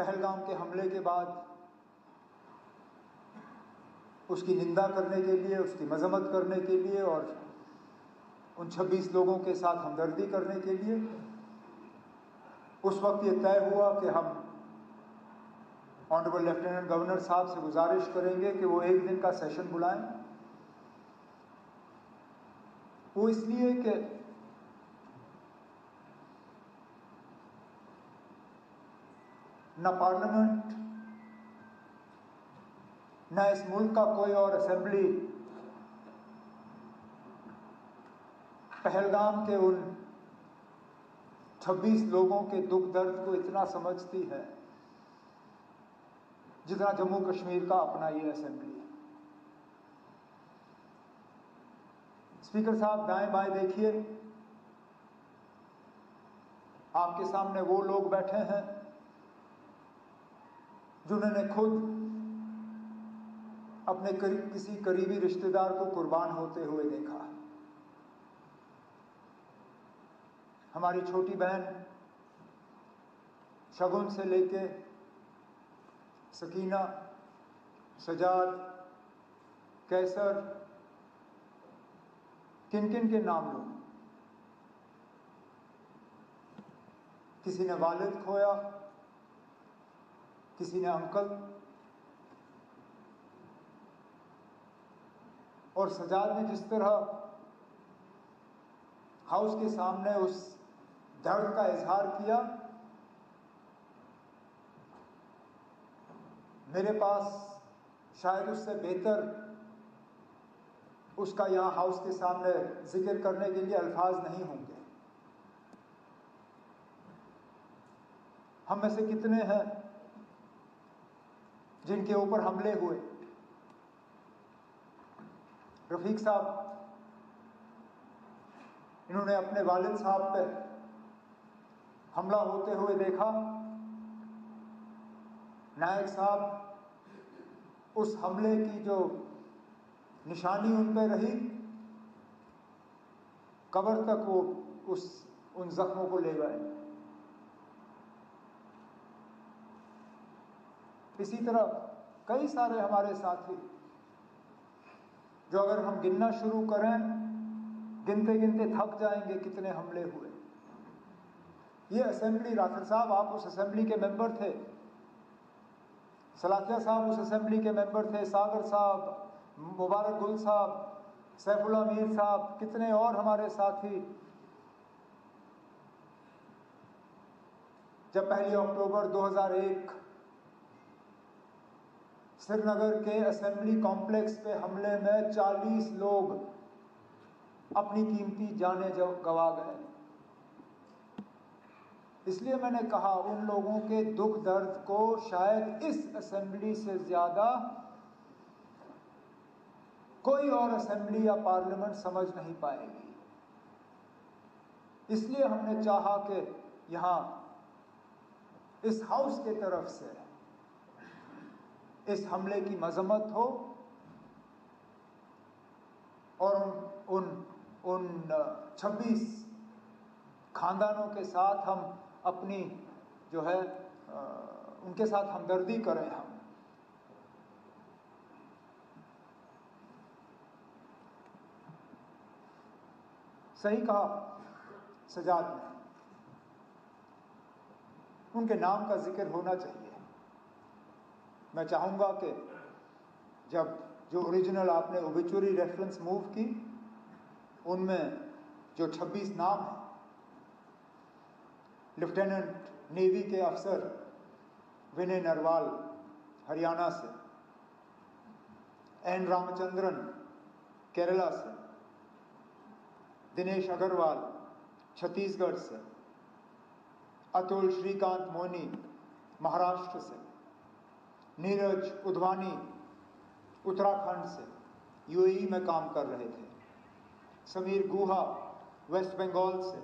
पहलगाम के हमले के बाद उसकी निंदा करने के लिए, उसकी मजम्मत करने के लिए और उन 26 लोगों के साथ हमदर्दी करने के लिए उस वक्त ये तय हुआ कि हम ऑनरेबल लेफ्टिनेंट गवर्नर साहब से गुजारिश करेंगे कि वो एक दिन का सेशन बुलाएं। वो इसलिए कि न पार्लियामेंट न इस मुल्क का कोई और असेंबली पहलगाम के उन 26 लोगों के दुख दर्द को इतना समझती है जितना जम्मू कश्मीर का अपना ये असेंबली है। स्पीकर साहब, दाएं बाएं देखिए, आपके सामने वो लोग बैठे हैं जिन्होंने खुद अपने किसी करीबी रिश्तेदार को कुर्बान होते हुए देखा। हमारी छोटी बहन शगुन से लेके सकीना, सजाद, कैसर, किन किन के नाम लूं? किसी ने वालिद खोया, किसी ने अंकल, और सजाद ने जिस तरह हाउस के सामने उस दर्द का इजहार किया, मेरे पास शायद उससे बेहतर उसका यहां हाउस के सामने जिक्र करने के लिए अल्फाज नहीं होंगे। हम में से कितने हैं जिनके ऊपर हमले हुए? रफीक साहब, इन्होंने अपने वालिद साहब पे हमला होते हुए देखा। नायक साहब उस हमले की जो निशानी उन पे रही, कब्र तक वो उन जख्मों को ले गए। इसी तरह कई सारे हमारे साथी जो अगर हम गिनना शुरू करें, गिनते गिनते थक जाएंगे कितने हमले हुए। ये असेंबली, राठौर साहब आप उस असेंबली के मेंबर थे, सलाथिया साहब उस असेंबली के मेंबर थे, सागर साहब, मुबारक गुल साहब, सैफुल्ला मीर साहब, कितने और हमारे साथी जब 1 अक्टूबर 2001 श्रीनगर के असेंबली कॉम्प्लेक्स पे हमले में 40 लोग अपनी कीमती जानें गंवा गए। इसलिए मैंने कहा उन लोगों के दुख दर्द को शायद इस असेंबली से ज्यादा कोई और असेंबली या पार्लियामेंट समझ नहीं पाएगी। इसलिए हमने चाहा कि यहां इस हाउस के तरफ से इस हमले की मजम्मत हो और उन 26 खानदानों के साथ हम अपनी जो है उनके साथ हमदर्दी करें। हम सही कहा सजाद ने, उनके नाम का जिक्र होना चाहिए। मैं चाहूंगा कि जब जो ओरिजिनल आपने ओबिचुरी रेफरेंस मूव की, उनमें जो 26 नाम हैं, लेफ्टिनेंट नेवी के अफसर विनय नरवाल हरियाणा से, एन रामचंद्रन केरला से, दिनेश अग्रवाल छत्तीसगढ़ से, अतुल श्रीकांत मोनी महाराष्ट्र से, नीरज उधवानी उत्तराखंड से यूएई में काम कर रहे थे, समीर गुहा वेस्ट बंगाल से,